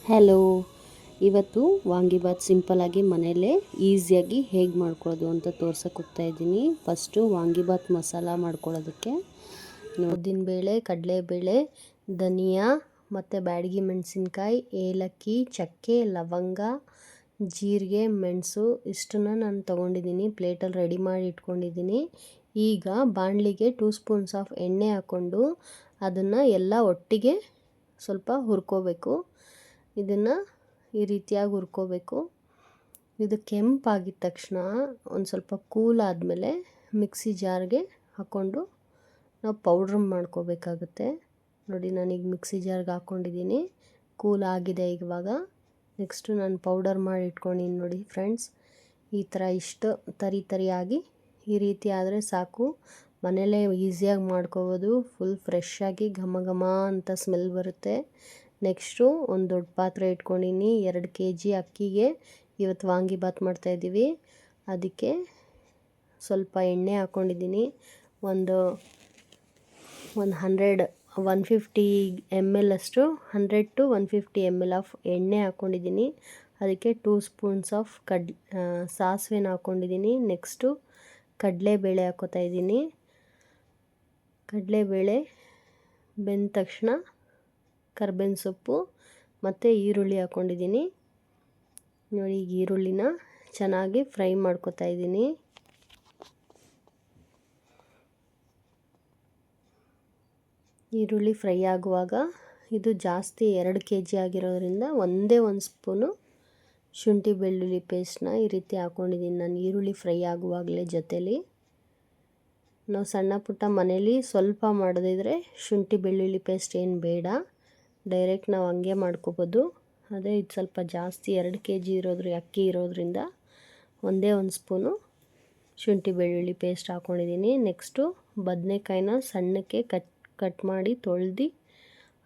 Hello, ಇವತ್ತು ವಾಂಗಿಬಾತ್ ಸಿಂಪಲ್ಲಾಗಿ ಮನೆಯಲ್ಲೇ ಈಸಿಯಾಗಿ ಹೇಗೆ ಮಾಡ್ಕೊಳ್ಳೋದು ಅಂತ ತೋರ್ಸಕ್ಕೆ ಹೋಗ್ತಾಯಿದ್ದೀನಿ. ಫಸ್ಟು ವಾಂಗಿಬಾತ್ ಮಸಾಲ ಮಾಡ್ಕೊಳ್ಳೋದಕ್ಕೆ ಉದ್ದಿನಬೇಳೆ, ಕಡಲೆಬೇಳೆ, ಧನಿಯಾ ಮತ್ತು ಬ್ಯಾಡಗಿ ಮೆಣಸಿನ್ಕಾಯಿ, ಏಲಕ್ಕಿ, ಚಕ್ಕೆ, ಲವಂಗ, ಜೀರಿಗೆ, ಮೆಣಸು ಇಷ್ಟನ್ನು ನಾನು ತೊಗೊಂಡಿದ್ದೀನಿ. ಪ್ಲೇಟಲ್ಲಿ ರೆಡಿ ಮಾಡಿ ಇಟ್ಕೊಂಡಿದ್ದೀನಿ. ಈಗ ಬಾಣಲಿಗೆ 2 ಸ್ಪೂನ್ಸ್ ಆಫ್ ಎಣ್ಣೆ ಹಾಕ್ಕೊಂಡು ಅದನ್ನು ಎಲ್ಲ ಒಟ್ಟಿಗೆ ಸ್ವಲ್ಪ ಹುರ್ಕೋಬೇಕು. ಇದನ್ನು ಈ ರೀತಿಯಾಗಿ ಹುರ್ಕೋಬೇಕು. ಇದು ಕೆಂಪಾಗಿದ್ದ ತಕ್ಷಣ ಒಂದು ಸ್ವಲ್ಪ ಕೂಲ್ ಆದಮೇಲೆ ಮಿಕ್ಸಿ ಜಾರ್ಗೆ ಹಾಕ್ಕೊಂಡು ನಾವು ಪೌಡ್ರ್ ಮಾಡ್ಕೋಬೇಕಾಗುತ್ತೆ. ನೋಡಿ, ನಾನೀಗ ಮಿಕ್ಸಿ ಜಾರ್ಗೆ ಹಾಕ್ಕೊಂಡಿದ್ದೀನಿ. ಕೂಲ್ ಆಗಿದೆ ಇವಾಗ. ನೆಕ್ಸ್ಟು ನಾನು ಪೌಡರ್ ಮಾಡಿ ಇಟ್ಕೊಂಡಿದ್ದೀನಿ ನೋಡಿ ಫ್ರೆಂಡ್ಸ್. ಈ ಥರ ಇಷ್ಟು ತರಿಯಾಗಿ ಈ ರೀತಿ ಆದರೆ ಸಾಕು. ಮನೆಯಲ್ಲೇ ಈಸಿಯಾಗಿ ಮಾಡ್ಕೋಬೋದು. ಫುಲ್ ಫ್ರೆಶ್ಶಾಗಿ ಘಮ ಘಮ ಅಂತ ಸ್ಮೆಲ್ ಬರುತ್ತೆ. ನೆಕ್ಸ್ಟು ಒಂದು ದೊಡ್ಡ ಪಾತ್ರೆ ಇಟ್ಕೊಂಡಿನಿ. 2 kg ಅಕ್ಕಿಗೆ ಇವತ್ತು ವಾಂಗಿಬಾತ್ ಮಾಡ್ತಾಯಿದ್ದೀವಿ. ಅದಕ್ಕೆ ಸ್ವಲ್ಪ ಎಣ್ಣೆ ಹಾಕ್ಕೊಂಡಿದ್ದೀನಿ. ಒಂದು 150 ml ಅಷ್ಟು 100 to 150 ml ಆಫ್ ಎಣ್ಣೆ ಹಾಕ್ಕೊಂಡಿದ್ದೀನಿ. ಅದಕ್ಕೆ 2 ಸ್ಪೂನ್ಸ್ ಆಫ್ ಸಾಸಿವೆನ ಹಾಕ್ಕೊಂಡಿದ್ದೀನಿ. ನೆಕ್ಸ್ಟು ಕಡಲೆಬೇಳೆ ಹಾಕ್ಕೋತಾ ಇದ್ದೀನಿ. ಕಡಲೆಬೇಳೆ ಬೆಂದ ತಕ್ಷಣ ಕರ್ಬೇವಿನ ಸೊಪ್ಪು ಮತ್ತು ಈರುಳ್ಳಿ ಹಾಕ್ಕೊಂಡಿದ್ದೀನಿ. ನೋಡಿ, ಈಗ ಈರುಳ್ಳಿನ ಚೆನ್ನಾಗಿ ಫ್ರೈ ಮಾಡ್ಕೊತಾ ಇದ್ದೀನಿ. ಈರುಳ್ಳಿ ಫ್ರೈ ಆಗುವಾಗ ಇದು ಜಾಸ್ತಿ 2 kg ಆಗಿರೋದ್ರಿಂದ ಒಂದೇ ಒಂದು ಸ್ಪೂನು ಶುಂಠಿ ಬೆಳ್ಳುಳ್ಳಿ ಪೇಸ್ಟ್ನ ಈ ರೀತಿ ಹಾಕ್ಕೊಂಡಿದ್ದೀನಿ ನಾನು ಈರುಳ್ಳಿ ಫ್ರೈ ಆಗುವಾಗಲೇ. ಜೊತೆಲಿ ನಾವು ಸಣ್ಣ ಪುಟ್ಟ ಮನೇಲಿ ಸ್ವಲ್ಪ ಮಾಡೋದಿದ್ರೆ ಶುಂಠಿ ಬೆಳ್ಳುಳ್ಳಿ ಪೇಸ್ಟ್ ಏನು ಬೇಡ, ಡೈರೆಕ್ಟ್ ನಾವು ಹಂಗೆ ಮಾಡ್ಕೋಬೋದು. ಅದೇ ಇದು ಸ್ವಲ್ಪ ಜಾಸ್ತಿ 2 kg ಅಕ್ಕಿ ಇರೋದ್ರಿಂದ ಒಂದೇ ಒಂದು ಸ್ಪೂನು ಶುಂಠಿ ಬೆಳ್ಳುಳ್ಳಿ ಪೇಸ್ಟ್ ಹಾಕ್ಕೊಂಡಿದ್ದೀನಿ. ನೆಕ್ಸ್ಟು ಬದನೆಕಾಯಿನ ಸಣ್ಣಕ್ಕೆ ಕಟ್ ಮಾಡಿ ತೊಳೆದು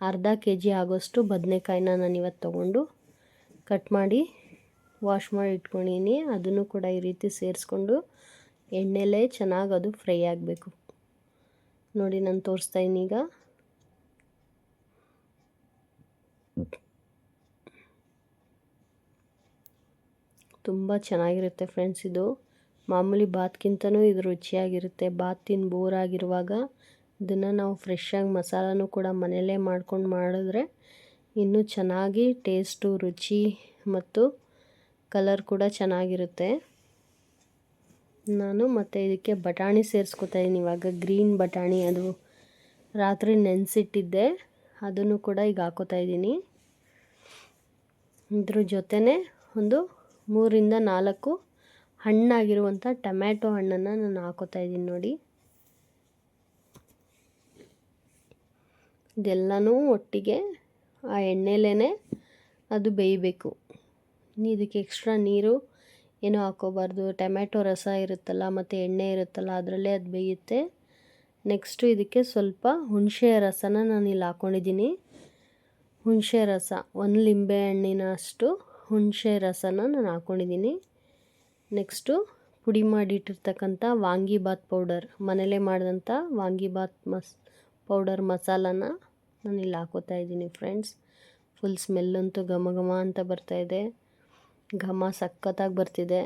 ಅರ್ಧ kg ಆಗೋಷ್ಟು ಬದನೆಕಾಯಿನ ನಾನು ಇವತ್ತು ತೊಗೊಂಡು ಕಟ್ ಮಾಡಿ ವಾಶ್ ಮಾಡಿ ಇಟ್ಕೊಂಡಿದ್ದೀನಿ. ಅದನ್ನು ಕೂಡ ಈ ರೀತಿ ಸೇರಿಸ್ಕೊಂಡು ಎಣ್ಣೆಲೇ ಚೆನ್ನಾಗಿ ಅದು ಫ್ರೈ ಆಗಬೇಕು. ನೋಡಿ, ನಾನು ತೋರಿಸ್ತಾ ಇದ್ದೀನಿ ಈಗ. ತುಂಬ ಚೆನ್ನಾಗಿರುತ್ತೆ ಫ್ರೆಂಡ್ಸ್. ಇದು ಮಾಮೂಲಿ ಬಾತ್ಗಿಂತನೂ ಇದು ರುಚಿಯಾಗಿರುತ್ತೆ. ಬಾತ್ ತಿಂದು ಬೋರ್ ಆಗಿರುವಾಗ ಇದನ್ನು ನಾವು ಫ್ರೆಶ್ಶಾಗಿ ಮಸಾಲನೂ ಕೂಡ ಮನೆಯಲ್ಲೇ ಮಾಡ್ಕೊಂಡು ಮಾಡಿದ್ರೆ ಇನ್ನೂ ಚೆನ್ನಾಗಿ ಟೇಸ್ಟು, ರುಚಿ ಮತ್ತು ಕಲರ್ ಕೂಡ ಚೆನ್ನಾಗಿರುತ್ತೆ. ನಾನು ಮತ್ತು ಇದಕ್ಕೆ ಬಟಾಣಿ ಸೇರಿಸ್ಕೊತಾ ಇದ್ದೀನಿ. ಇವಾಗ ಗ್ರೀನ್ ಬಟಾಣಿ, ಅದು ರಾತ್ರಿ ನೆನೆಸಿಟ್ಟಿದ್ದೆ, ಅದನ್ನು ಕೂಡ ಈಗ ಹಾಕೋತಾ ಇದ್ದೀನಿ. ಇದ್ರ ಜೊತೆನೇ ಒಂದು 3 ರಿಂದ 4 ಹಣ್ಣಾಗಿರುವಂಥ ಟೊಮ್ಯಾಟೊ ಹಣ್ಣನ್ನು ನಾನು ಹಾಕೋತಾ ಇದ್ದೀನಿ ನೋಡಿ. ಇದೆಲ್ಲನೂ ಒಟ್ಟಿಗೆ ಆ ಎಣ್ಣೆಲೇ ಅದು ಬೇಯಬೇಕು. ಇದಕ್ಕೆ ಎಕ್ಸ್ಟ್ರಾ ನೀರು ಏನೂ ಹಾಕ್ಕೋಬಾರ್ದು. ಟೊಮ್ಯಾಟೊ ರಸ ಇರುತ್ತಲ್ಲ ಮತ್ತು ಎಣ್ಣೆ ಇರುತ್ತಲ್ಲ, ಅದರಲ್ಲೇ ಅದು ಬೇಯುತ್ತೆ. ನೆಕ್ಸ್ಟು ಇದಕ್ಕೆ ಸ್ವಲ್ಪ ಹುಣಸೆ ರಸನ ನಾನು ಇಲ್ಲಿ ಹಾಕ್ಕೊಂಡಿದ್ದೀನಿ. ಹುಣಸೆ ರಸ 1 ಲಿಂಬೆ ಹಣ್ಣಿನ ಅಷ್ಟು ಹುಣಸೆ ರಸನ ನಾನು ಹಾಕ್ಕೊಂಡಿದ್ದೀನಿ. ನೆಕ್ಸ್ಟು ಪುಡಿ ಮಾಡಿಟ್ಟಿರ್ತಕ್ಕಂಥ ವಾಂಗಿಬಾತ್ ಪೌಡರ್, ಮನೇಲೇ ಮಾಡಿದಂಥ ವಾಂಗಿಬಾತ್ ಪೌಡರ್ ಮಸಾಲಾನ ನಾನು ಇಲ್ಲಿ ಹಾಕೋತಾ ಇದ್ದೀನಿ ಫ್ರೆಂಡ್ಸ್. ಫುಲ್ ಸ್ಮೆಲ್ಲಂತೂ ಘಮ ಘಮ ಅಂತ ಬರ್ತಾಯಿದೆ. ಘಮ ಸಖತ್ತಾಗಿ ಬರ್ತಿದೆ.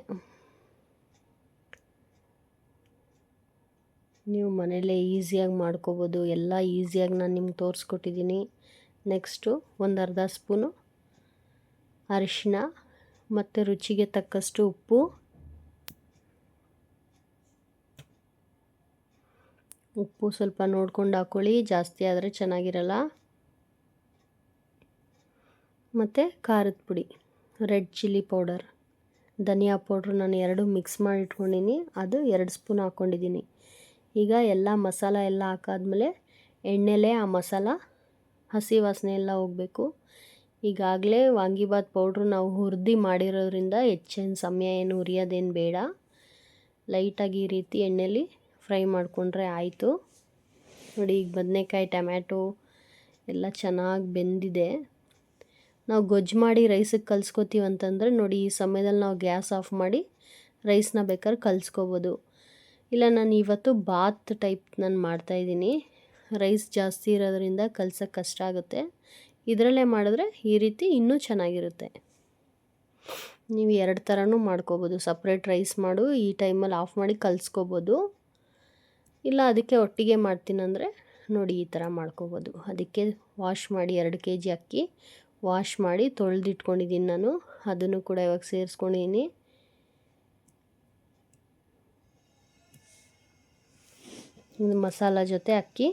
ನೀವು ಮನೇಲೇ ಈಸಿಯಾಗಿ ಮಾಡ್ಕೋಬೋದು. ಎಲ್ಲ ಈಸಿಯಾಗಿ ನಾನು ನಿಮ್ಗೆ ತೋರಿಸ್ಕೊಟ್ಟಿದ್ದೀನಿ. ನೆಕ್ಸ್ಟು ಒಂದು ಅರ್ಧ ಸ್ಪೂನು ಅರಿಶಿನ ಮತ್ತು ರುಚಿಗೆ ತಕ್ಕಷ್ಟು ಉಪ್ಪು, ಉಪ್ಪು ಸ್ವಲ್ಪ ನೋಡ್ಕೊಂಡು ಹಾಕ್ಕೊಳ್ಳಿ, ಜಾಸ್ತಿ ಆದರೆ ಚೆನ್ನಾಗಿರಲ್ಲ. ಮತ್ತು ಖಾರದ ಪುಡಿ, ರೆಡ್ ಚಿಲ್ಲಿ ಪೌಡರ್, ಧನಿಯಾ ಪೌಡ್ರು ನಾನು 2 ಮಿಕ್ಸ್ ಮಾಡಿ ಇಟ್ಕೊಂಡಿನಿ. ಅದು 2 ಸ್ಪೂನ್ ಹಾಕ್ಕೊಂಡಿದ್ದೀನಿ. ಈಗ ಎಲ್ಲ ಮಸಾಲ ಎಲ್ಲ ಹಾಕಾದ್ಮೇಲೆ ಎಣ್ಣೆಲೇ ಆ ಮಸಾಲ ಹಸಿ ವಾಸನೆ ಎಲ್ಲ ಹೋಗಬೇಕು. ಈಗಾಗಲೇ ವಾಂಗಿಬಾತ್ ಪೌಡ್ರು ನಾವು ಹುರಿದು ಮಾಡಿರೋದ್ರಿಂದ ಹೆಚ್ಚಿನ ಸಮಯ ಏನು ಹುರಿಯೋದೇನು ಬೇಡ. ಲೈಟಾಗಿ ಈ ರೀತಿ ಎಣ್ಣೆಲಿ ಫ್ರೈ ಮಾಡಿಕೊಂಡ್ರೆ ಆಯಿತು. ನೋಡಿ, ಈಗ ಬದನೆಕಾಯಿ, ಟೊಮ್ಯಾಟೊ ಎಲ್ಲ ಚೆನ್ನಾಗಿ ಬೆಂದಿದೆ. ನಾವು ಗೊಜ್ಜು ಮಾಡಿ ರೈಸಿಗೆ ಕಲಿಸ್ಕೋತೀವಿ ಅಂತಂದರೆ ನೋಡಿ, ಈ ಸಮಯದಲ್ಲಿ ನಾವು ಗ್ಯಾಸ್ ಆಫ್ ಮಾಡಿ ರೈಸ್ನ ಬೇಕಾದ್ರೆ ಕಲಿಸ್ಕೋಬೋದು. ಇಲ್ಲ, ನಾನು ಇವತ್ತು ಬಾತ್ ಟೈಪ್ ನಾನು ಮಾಡ್ತಾಯಿದ್ದೀನಿ. ರೈಸ್ ಜಾಸ್ತಿ ಇರೋದ್ರಿಂದ ಕಲ್ಸೋಕ್ಕೆ ಕಷ್ಟ ಆಗುತ್ತೆ. ಇದರಲ್ಲೇ ಮಾಡಿದ್ರೆ ಈ ರೀತಿ ಇನ್ನೂ ಚೆನ್ನಾಗಿರುತ್ತೆ. ನೀವು 2 ಥರನೂ ಮಾಡ್ಕೋಬೋದು. ಸಪ್ರೇಟ್ ರೈಸ್ ಮಾಡು ಈ ಟೈಮಲ್ಲಿ ಆಫ್ ಮಾಡಿ ಕಲಿಸ್ಕೋಬೋದು. ಇಲ್ಲ ಅದಕ್ಕೆ ಒಟ್ಟಿಗೆ ಮಾಡ್ತೀನಂದರೆ ನೋಡಿ ಈ ಥರ ಮಾಡ್ಕೋಬೋದು. ಅದಕ್ಕೆ ವಾಶ್ ಮಾಡಿ 2 kg ಅಕ್ಕಿ ವಾಶ್ ಮಾಡಿ ತೊಳೆದಿಟ್ಕೊಂಡಿದ್ದೀನಿ ನಾನು. ಅದನ್ನು ಕೂಡ ಇವಾಗ ಸೇರಿಸ್ಕೊಂಡಿದ್ದೀನಿ. ಇದು ಮಸಾಲ ಜೊತೆ ಅಕ್ಕಿ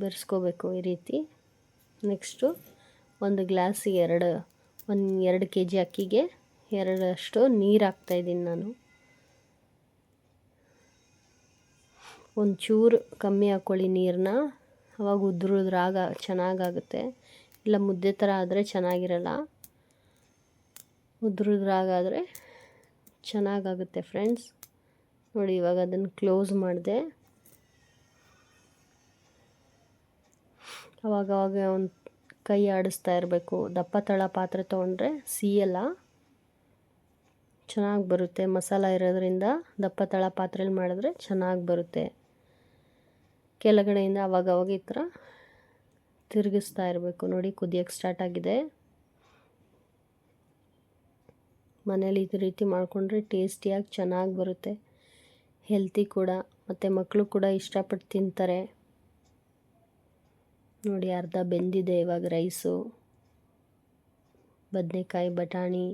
ಬೆರೆಸ್ಕೋಬೇಕು ಈ ರೀತಿ. ನೆಕ್ಸ್ಟು ಒಂದು ಗ್ಲಾಸಿಗೆ 2 kg ಅಕ್ಕಿಗೆ 2 ನೀರು ಹಾಕ್ತಾಯಿದ್ದೀನಿ ನಾನು. ಒಂಚೂರು ಕಮ್ಮಿ ಹಾಕ್ಕೊಳ್ಳಿ ನೀರನ್ನ, ಅವಾಗ ಉದ್ರಾಗ ಚೆನ್ನಾಗಾಗುತ್ತೆ. ಇಲ್ಲ ಮುದ್ದೆ ಥರ ಆದರೆ ಚೆನ್ನಾಗಿರಲ್ಲ, ಉದ್ರಾಗಾದರೆ ಚೆನ್ನಾಗಾಗುತ್ತೆ ಫ್ರೆಂಡ್ಸ್. ನೋಡಿ ಇವಾಗ ಅದನ್ನು ಕ್ಲೋಸ್ ಮಾಡಿದೆ. ಅವಾಗವಾಗ ಒಂದು ಕೈ ಆಡಿಸ್ತಾ ಇರಬೇಕು. ದಪ್ಪ ತಳ ಪಾತ್ರೆ ತೊಗೊಂಡ್ರೆ ಸಿಯಲ್ಲ, ಚೆನ್ನಾಗಿ ಬರುತ್ತೆ. ಮಸಾಲ ಇರೋದ್ರಿಂದ ದಪ್ಪ ತಳ ಪಾತ್ರೆಯಲ್ಲಿ ಮಾಡಿದ್ರೆ ಚೆನ್ನಾಗಿ ಬರುತ್ತೆ. ಕೆಳಗಡೆಯಿಂದ ಅವಾಗವಾಗ ಈ ಥರ ತಿರುಗಿಸ್ತಾ ಇರಬೇಕು. ನೋಡಿ ಕುದಿಯೋಕ್ಕೆ ಸ್ಟಾರ್ಟ್ ಆಗಿದೆ. ಮನೇಲಿ ಈ ರೀತಿ ಮಾಡಿಕೊಂಡ್ರೆ ಟೇಸ್ಟಿಯಾಗಿ ಚೆನ್ನಾಗಿ ಬರುತ್ತೆ. ಹೆಲ್ತಿ ಕೂಡ, ಮತ್ತು ಮಕ್ಕಳು ಕೂಡ ಇಷ್ಟಪಟ್ಟು ತಿಂತಾರೆ. ನೋಡಿ ಅರ್ಧ ಬೆಂದಿದೆ ಇವಾಗ ರೈಸು. ಬದನೆಕಾಯಿ ಬಟಾಣಿ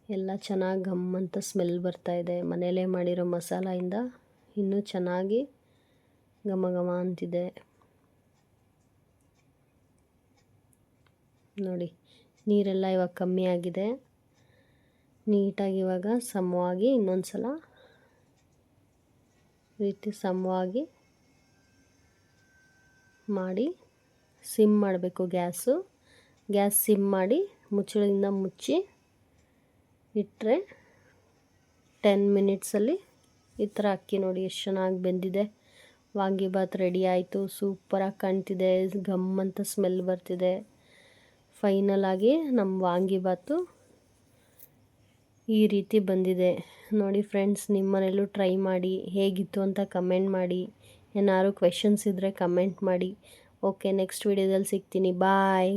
ಎಲ್ಲ ಚೆನ್ನಾಗಿ ಘಮ್ ಅಂತ ಸ್ಮೆಲ್ ಬರ್ತಾಯಿದೆ. ಮನೆಯಲ್ಲೇ ಮಾಡಿರೋ ಮಸಾಲೆಯಿಂದ ಇನ್ನೂ ಚೆನ್ನಾಗಿ ಘಮ ಘಮ ಅಂತಿದೆ. ನೋಡಿ ನೀರೆಲ್ಲ ಇವಾಗ ಕಮ್ಮಿ ಆಗಿದೆ. ನೀಟಾಗಿ ಇವಾಗ ಸಮವಾಗಿ ಇನ್ನೊಂದು ಸಲ ರೀತಿ ಸಮವಾಗಿ ಮಾಡಿ ಸಿಮ್ ಮಾಡಬೇಕು. ಗ್ಯಾಸ್ ಸಿಮ್ ಮಾಡಿ ಮುಚ್ಚಳದಿಂದ ಮುಚ್ಚಿ ಇಟ್ಟರೆ 10 ಮಿನಿಟ್ಸಲ್ಲಿ ಈ ಥರ ಅಕ್ಕಿ ನೋಡಿ ಎಷ್ಟು ಚೆನ್ನಾಗಿ ಬೆಂದಿದೆ. ವಾಂಗಿಬಾತ್ ರೆಡಿ ಆಯಿತು. ಸೂಪರಾಗಿ ಕಾಣ್ತಿದೆ, ಘಮ್ ಅಂತ ಸ್ಮೆಲ್ ಬರ್ತಿದೆ. ಫೈನಲ್ ಆಗಿ ನಮ್ಮ ವಾಂಗಿಬಾತು ಈ ರೀತಿ ಬಂದಿದೆ. ನೋಡಿ ಫ್ರೆಂಡ್ಸ್, ನಿಮ್ಮ ಮನೇಲೂ ಟ್ರೈ ಮಾಡಿ, ಹೇಗಿತ್ತು ಅಂತ ಕಮೆಂಟ್ ಮಾಡಿ. ಏನಾದ್ರು ಕ್ವೆಶನ್ಸ್ ಇದ್ದರೆ ಕಮೆಂಟ್ ಮಾಡಿ. ಓಕೆ, ನೆಕ್ಸ್ಟ್ ವಿಡಿಯೋದಲ್ಲಿ ಸಿಗ್ತೀನಿ. ಬಾಯ್.